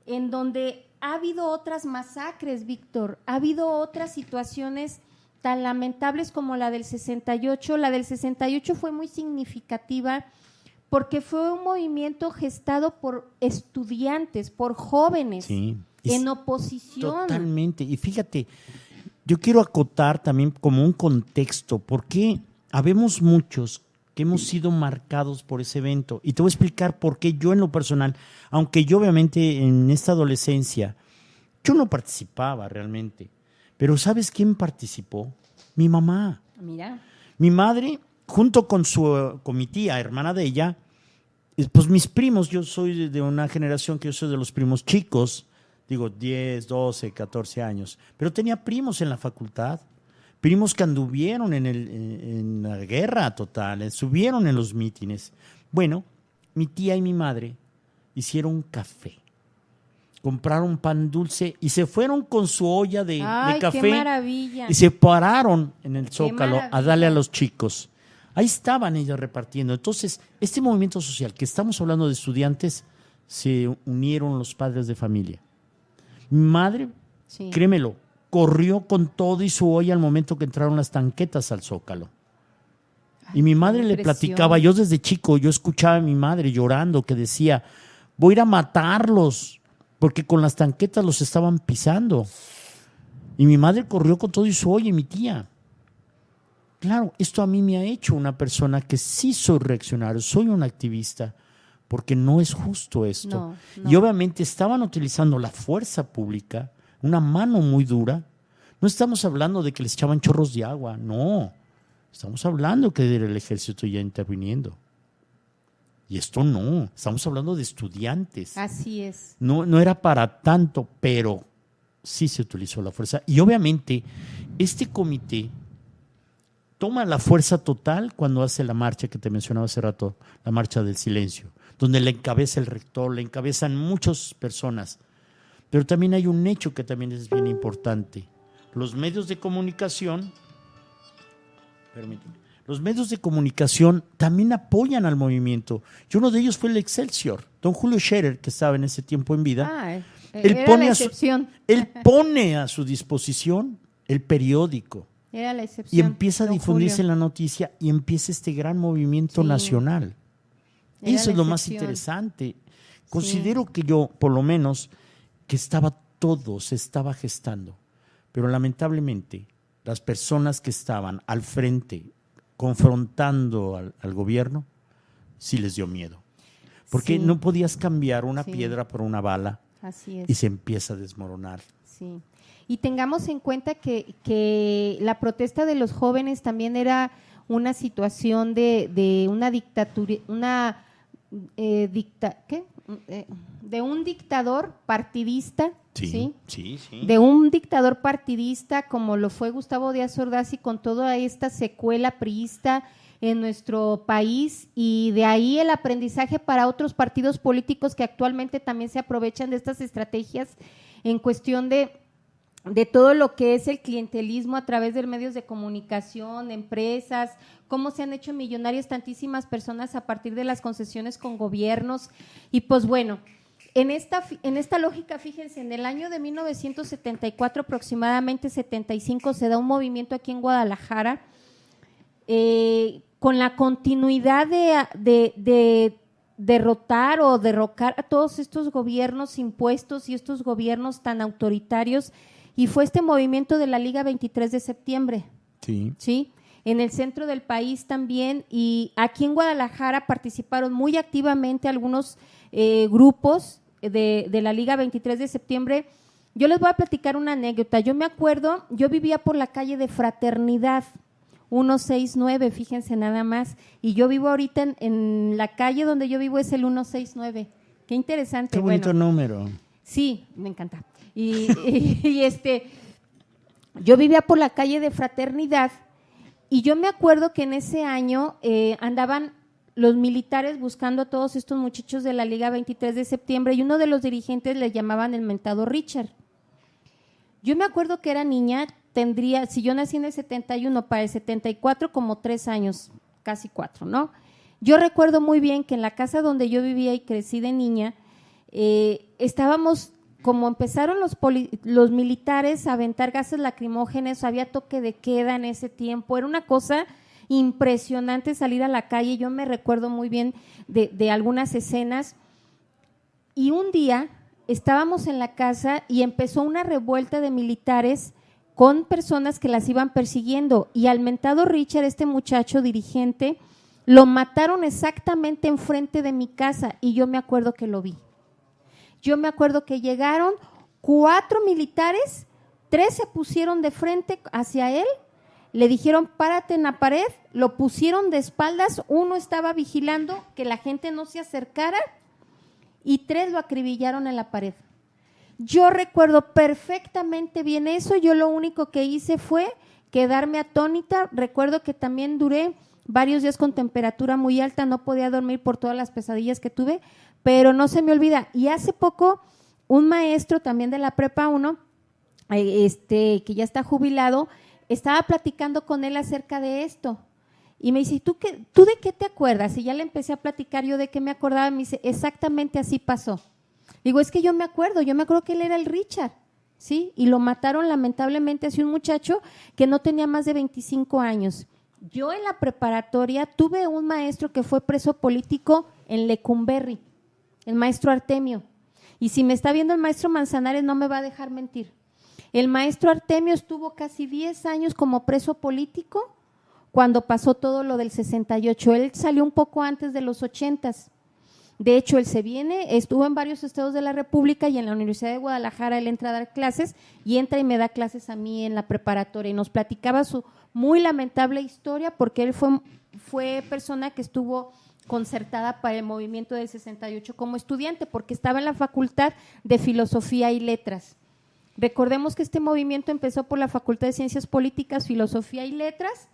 en donde ha habido otras masacres, Víctor, ha habido otras situaciones tan lamentables como la del 68. La del 68 fue muy significativa porque fue un movimiento gestado por estudiantes, por jóvenes, en oposición. Totalmente. Y fíjate, yo quiero acotar también como un contexto, porque habemos muchos que hemos sido marcados por ese evento. Y te voy a explicar por qué yo en lo personal, aunque yo obviamente en esta adolescencia, yo no participaba realmente. Pero ¿sabes quién participó? Mi mamá. Mira. Mi madre, junto con mi tía, hermana de ella, pues mis primos, yo soy de una generación que yo soy de los primos chicos, digo 10, 12, 14 años, pero tenía primos en la facultad, primos que anduvieron en la guerra total, estuvieron en los mítines. Bueno, mi tía y mi madre hicieron café. Compraron pan dulce y se fueron con su olla de café. ¡Qué maravilla! Y se pararon en el Zócalo a darle a los chicos. Ahí estaban ellos repartiendo. Entonces, este movimiento social que estamos hablando de estudiantes, se unieron los padres de familia. Mi madre, créemelo, corrió con todo y su olla al momento que entraron las tanquetas al Zócalo. Y mi madre le platicaba, yo desde chico, yo escuchaba a mi madre llorando que decía, voy a ir a matarlos, porque con las tanquetas los estaban pisando. Y mi madre corrió con todo y su olla, y mi tía. Claro, esto a mí me ha hecho una persona que sí soy reaccionario, soy un activista, porque no es justo esto. No. Y obviamente estaban utilizando la fuerza pública, una mano muy dura. No estamos hablando de que les echaban chorros de agua, no. Estamos hablando que era el ejército ya interviniendo. Y esto no, estamos hablando de estudiantes. Así es. No era para tanto, pero sí se utilizó la fuerza. Y obviamente este comité toma la fuerza total cuando hace la marcha que te mencionaba hace rato, la marcha del silencio, donde le encabeza el rector, le encabezan muchas personas. Pero también hay un hecho que también es bien importante. Los medios de comunicación, los medios de comunicación también apoyan al movimiento. Y uno de ellos fue el Excelsior, don Julio Scherer, que estaba en ese tiempo en vida. Era la excepción. Él pone a su disposición el periódico. Era la excepción. Y empieza a don difundirse Julio. la noticia y empieza este gran movimiento Sí. nacional. Era Eso la es lo más excepción. interesante. Considero que yo, por lo menos, que todo se estaba gestando. Pero lamentablemente, las personas que estaban al frente, confrontando al gobierno, sí les dio miedo. Porque Sí. no podías cambiar una Sí. piedra por una bala Así es. y se empieza a desmoronar. Sí. Y tengamos en cuenta que la protesta de los jóvenes también era una situación de una dictadura, de un dictador partidista, ¿sí? Sí. De un dictador partidista como lo fue Gustavo Díaz Ordaz y con toda esta secuela priista en nuestro país, y de ahí el aprendizaje para otros partidos políticos que actualmente también se aprovechan de estas estrategias en cuestión de todo lo que es el clientelismo a través de medios de comunicación, empresas, cómo se han hecho millonarias tantísimas personas a partir de las concesiones con gobiernos. Y pues bueno, en esta lógica, fíjense, en el año de 1974, aproximadamente 75, se da un movimiento aquí en Guadalajara con la continuidad de derrotar o derrocar a todos estos gobiernos impuestos y estos gobiernos tan autoritarios, y fue este movimiento de la Liga 23 de septiembre, ¿sí? En el centro del país también, y aquí en Guadalajara participaron muy activamente algunos grupos de la Liga 23 de septiembre. Yo les voy a platicar una anécdota. Yo me acuerdo, yo vivía por la calle de Fraternidad 169, fíjense nada más, y yo vivo ahorita en la calle donde yo vivo es el 169. Qué interesante. Qué bonito Bueno, número. sí, me encanta. Y yo vivía por la calle de Fraternidad, y yo me acuerdo que en ese año andaban los militares buscando a todos estos muchachos de la Liga 23 de septiembre, y uno de los dirigentes le llamaban el mentado Richard. Yo me acuerdo que era niña, si yo nací en el 71, para el 74 como 3 años, casi 4, ¿no? Yo recuerdo muy bien que en la casa donde yo vivía y crecí de niña, estábamos, como empezaron los militares a aventar gases lacrimógenos, había toque de queda en ese tiempo, era una cosa impresionante salir a la calle. Yo me recuerdo muy bien de algunas escenas, y un día estábamos en la casa y empezó una revuelta de militares con personas que las iban persiguiendo, y al mentado Richard, este muchacho dirigente, lo mataron exactamente enfrente de mi casa, y yo me acuerdo que lo vi. Yo me acuerdo que llegaron 4 militares, 3 se pusieron de frente hacia él, le dijeron párate en la pared, lo pusieron de espaldas, uno estaba vigilando que la gente no se acercara, y 3 lo acribillaron en la pared. Yo recuerdo perfectamente bien eso. Yo lo único que hice fue quedarme atónita. Recuerdo que también duré varios días con temperatura muy alta, no podía dormir por todas las pesadillas que tuve, pero no se me olvida. Y hace poco un maestro también de la Prepa 1, que ya está jubilado, estaba platicando con él acerca de esto. Y me dice, ¿tú de qué te acuerdas? Y ya le empecé a platicar yo de qué me acordaba. Me dice, exactamente así pasó. Digo, es que yo me acuerdo que él era el Richard, ¿sí? Y lo mataron lamentablemente, así un muchacho que no tenía más de 25 años. Yo en la preparatoria tuve un maestro que fue preso político en Lecumberri, el maestro Artemio. Y si me está viendo el maestro Manzanares no me va a dejar mentir. El maestro Artemio estuvo casi 10 años como preso político cuando pasó todo lo del 68. Él salió un poco antes de los 80s. De hecho, él se viene, estuvo en varios estados de la República y en la Universidad de Guadalajara él entra a dar clases y entra y me da clases a mí en la preparatoria y nos platicaba su muy lamentable historia porque él fue persona que estuvo concertada para el movimiento del 68 como estudiante porque estaba en la Facultad de Filosofía y Letras. Recordemos que este movimiento empezó por la Facultad de Ciencias Políticas, Filosofía y Letras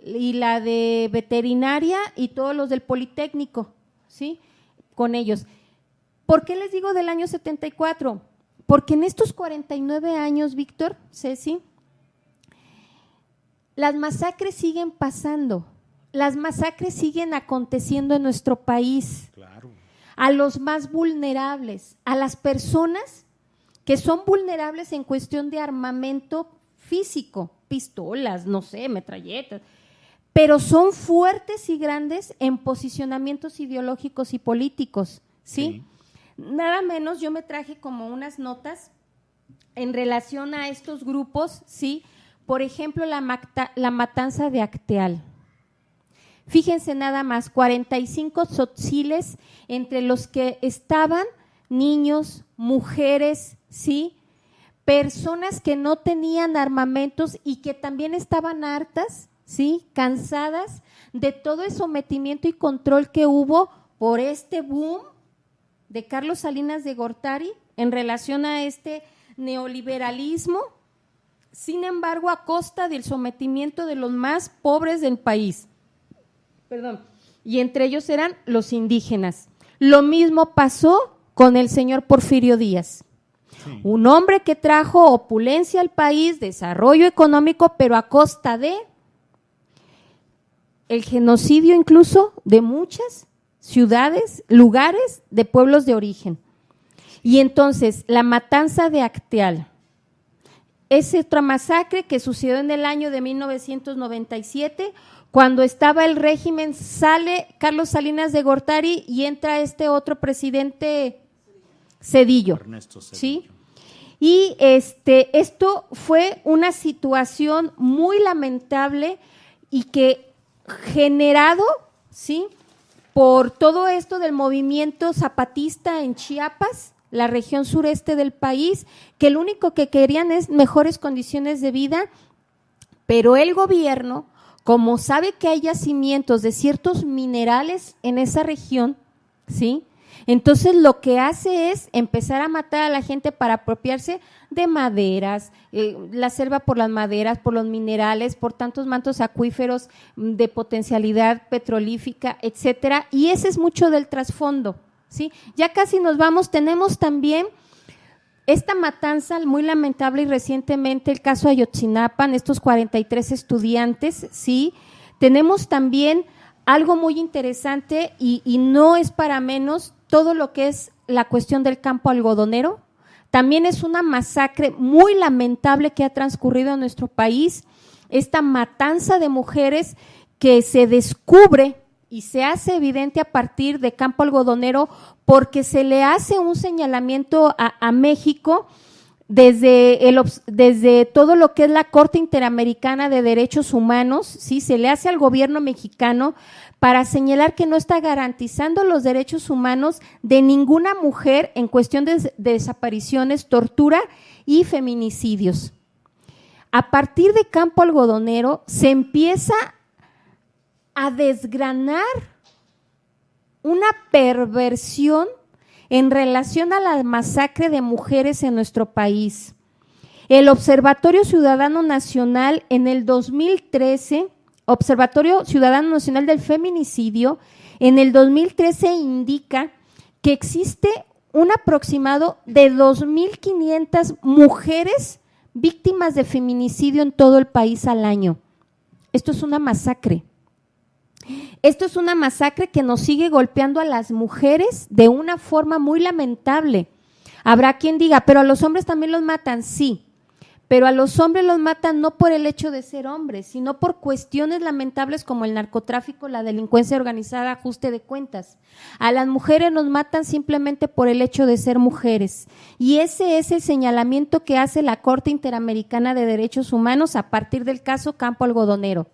y la de Veterinaria y todos los del Politécnico, ¿sí? Con ellos. ¿Por qué les digo del año 74? Porque en estos 49 años, Víctor, Ceci, las masacres siguen pasando, las masacres siguen aconteciendo en nuestro país. Claro. A los más vulnerables, a las personas que son vulnerables en cuestión de armamento físico, pistolas, no sé, metralletas, pero son fuertes y grandes en posicionamientos ideológicos y políticos, ¿sí? Nada menos, yo me traje como unas notas en relación a estos grupos, ¿sí? Por ejemplo, la matanza de Acteal. Fíjense nada más, 45 tzotziles entre los que estaban niños, mujeres, ¿sí? Personas que no tenían armamentos y que también estaban hartas, ¿sí? Cansadas de todo el sometimiento y control que hubo por este boom de Carlos Salinas de Gortari en relación a este neoliberalismo, sin embargo, a costa del sometimiento de los más pobres del país. Perdón. Y entre ellos eran los indígenas. Lo mismo pasó con el señor Porfirio Díaz. Sí. Un hombre que trajo opulencia al país, desarrollo económico, pero a costa de el genocidio incluso de muchas ciudades, lugares de pueblos de origen. Y entonces, la matanza de Acteal es otra masacre que sucedió en el año de 1997, cuando estaba el régimen, sale Carlos Salinas de Gortari y entra este otro presidente Zedillo. Ernesto Zedillo. ¿Sí? Y esto fue una situación muy lamentable y que generado, ¿sí?, por todo esto del movimiento zapatista en Chiapas, la región sureste del país, que lo único que querían es mejores condiciones de vida, pero el gobierno, como sabe que hay yacimientos de ciertos minerales en esa región, ¿sí?, entonces lo que hace es empezar a matar a la gente para apropiarse de maderas, la selva por las maderas, por los minerales, por tantos mantos acuíferos de potencialidad petrolífica, etcétera, y ese es mucho del trasfondo, ¿sí? Ya casi nos vamos, tenemos también esta matanza muy lamentable y recientemente el caso Ayotzinapa, estos 43 estudiantes, ¿sí? Tenemos también algo muy interesante y no es para menos todo lo que es la cuestión del campo algodonero. También es una masacre muy lamentable que ha transcurrido en nuestro país, esta matanza de mujeres que se descubre y se hace evidente a partir de campo algodonero porque se le hace un señalamiento a México desde todo lo que es la Corte Interamericana de Derechos Humanos, ¿sí? Se le hace al gobierno mexicano para señalar que no está garantizando los derechos humanos de ninguna mujer en cuestión de desapariciones, tortura y feminicidios. A partir de campo algodonero se empieza a desgranar una perversión en relación a la masacre de mujeres en nuestro país. El Observatorio Ciudadano Nacional en el 2013, Observatorio Ciudadano Nacional del Feminicidio, en el 2013 indica que existe un aproximado de 2.500 mujeres víctimas de feminicidio en todo el país al año. Esto es una masacre. Esto es una masacre que nos sigue golpeando a las mujeres de una forma muy lamentable. Habrá quien diga, pero a los hombres también los matan, sí, pero a los hombres los matan no por el hecho de ser hombres, sino por cuestiones lamentables como el narcotráfico, la delincuencia organizada, ajuste de cuentas. A las mujeres nos matan simplemente por el hecho de ser mujeres. Y ese es el señalamiento que hace la Corte Interamericana de Derechos Humanos a partir del caso Campo Algodonero.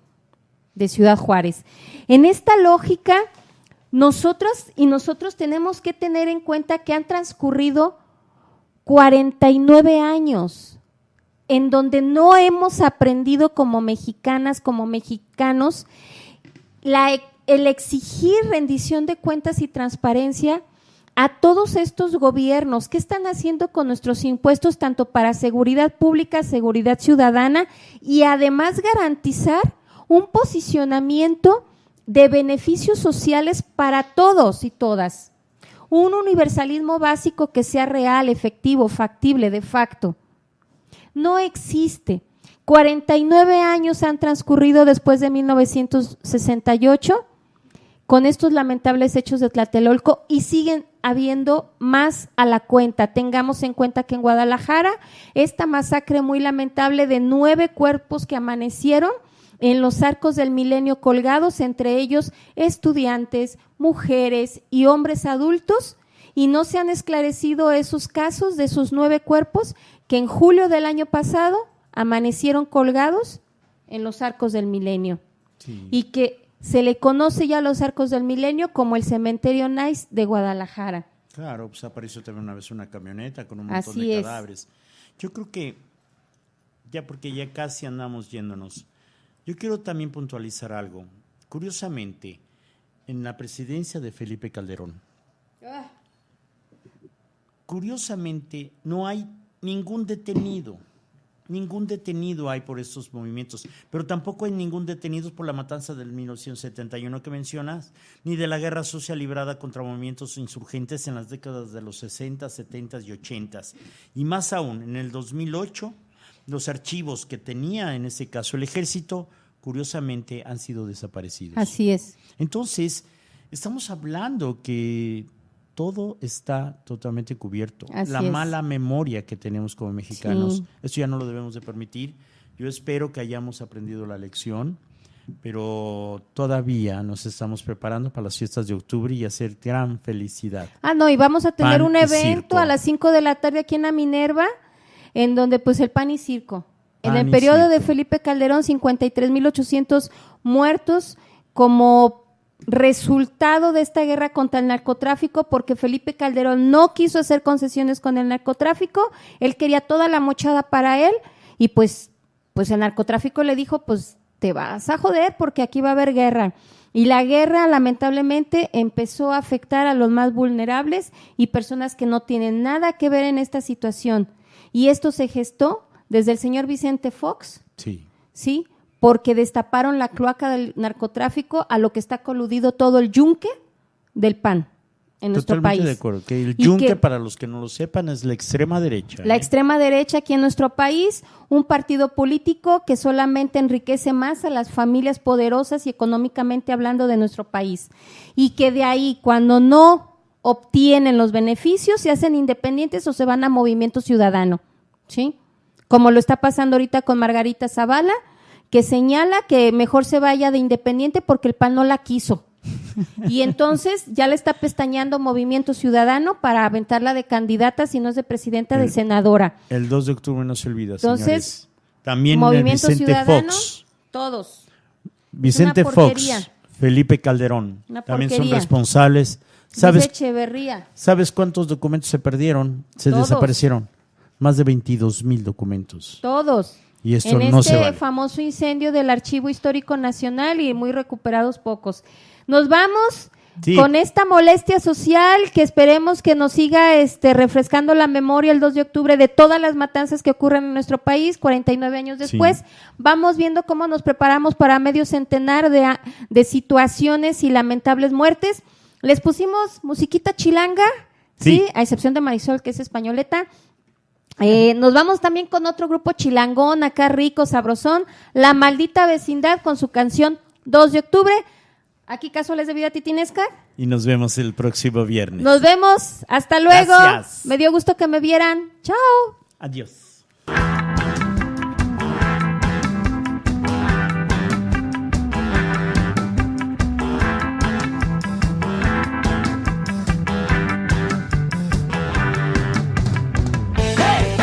de Ciudad Juárez. En esta lógica, nosotros tenemos que tener en cuenta que han transcurrido 49 años en donde no hemos aprendido como mexicanas, como mexicanos, el exigir rendición de cuentas y transparencia a todos estos gobiernos. ¿Qué están haciendo con nuestros impuestos, tanto para seguridad pública, seguridad ciudadana y además garantizar un posicionamiento de beneficios sociales para todos y todas? Un universalismo básico que sea real, efectivo, factible, de facto. No existe. 49 años han transcurrido después de 1968 con estos lamentables hechos de Tlatelolco y siguen habiendo más a la cuenta. Tengamos en cuenta que en Guadalajara esta masacre muy lamentable de 9 cuerpos que amanecieron en los arcos del Milenio colgados, entre ellos estudiantes, mujeres y hombres adultos, y no se han esclarecido esos casos de esos 9 cuerpos que en julio del año pasado amanecieron colgados en los arcos del Milenio. Sí. Y que se le conoce ya a los arcos del Milenio como el Cementerio Nice de Guadalajara. Claro, pues apareció también una vez una camioneta con un montón Así de es. cadáveres. Yo creo que, ya porque ya casi andamos yéndonos, yo quiero también puntualizar algo. Curiosamente, en la presidencia de Felipe Calderón, curiosamente no hay ningún detenido hay por estos movimientos, pero tampoco hay ningún detenido por la matanza del 1971 que mencionas, ni de la guerra sucia librada contra movimientos insurgentes en las décadas de los 60, 70 y 80. Y más aún, en el 2008, los archivos que tenía en ese caso el ejército, curiosamente, han sido desaparecidos. Así es. Entonces, estamos hablando que todo está totalmente cubierto. Así la es. mala memoria que tenemos como mexicanos, Sí. eso ya no lo debemos de permitir. Yo espero que hayamos aprendido la lección, pero todavía nos estamos preparando para las fiestas de octubre y hacer gran felicidad. No, y vamos a tener Pan un y evento circo. a las 5 de la tarde aquí en la Minerva, en donde pues el pan y circo. En Pan el y periodo de circo. Felipe Calderón, 53,800 muertos como resultado de esta guerra contra el narcotráfico, porque Felipe Calderón no quiso hacer concesiones con el narcotráfico, él quería toda la mochada para él, y pues el narcotráfico le dijo, pues te vas a joder porque aquí va a haber guerra. Y la guerra lamentablemente empezó a afectar a los más vulnerables y personas que no tienen nada que ver en esta situación. Y esto se gestó desde el señor Vicente Fox, ¿sí? Porque destaparon la cloaca del narcotráfico, a lo que está coludido todo el yunque del PAN en nuestro Totalmente país. de acuerdo. Que el Y yunque, que para los que no lo sepan, es la extrema derecha. la extrema derecha aquí en nuestro país, un partido político que solamente enriquece más a las familias poderosas y económicamente hablando de nuestro país. Y que de ahí, cuando no obtienen los beneficios, se hacen independientes o se van a Movimiento Ciudadano, ¿sí? Como lo está pasando ahorita con Margarita Zavala, que señala que mejor se vaya de independiente porque el PAN no la quiso. Y entonces ya le está pestañeando Movimiento Ciudadano para aventarla de candidata, si no es de presidenta, de senadora. El 2 de octubre no se olvida, Entonces, señores. También Movimiento Vicente Ciudadano, Fox. todos. Vicente una Fox, porquería. Felipe Calderón, Una también son porquería. responsables. Luis ¿Sabes Echeverría, cuántos documentos se perdieron? Se Todos. desaparecieron. Más de 22,000 documentos. todos. Y esto en no este se vale. famoso incendio del Archivo Histórico Nacional, y muy recuperados pocos. Nos vamos Sí. con esta molestia social que esperemos que nos siga refrescando la memoria el 2 de octubre de todas las matanzas que ocurren en nuestro país, 49 años después. Sí. Vamos viendo cómo nos preparamos para medio centenar de situaciones y lamentables muertes. Les pusimos musiquita chilanga, Sí. ¿sí? A excepción de Marisol, que es españoleta. Nos vamos también con otro grupo chilangón, acá rico, sabrosón, La Maldita Vecindad, con su canción 2 de octubre. Aquí Casuales de Vida Titinesca. Y nos vemos el próximo viernes. Nos vemos. Hasta luego. Gracias. Me dio gusto que me vieran. Chao. Adiós. Hey,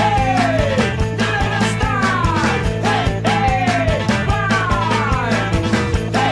hey,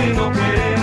si no puede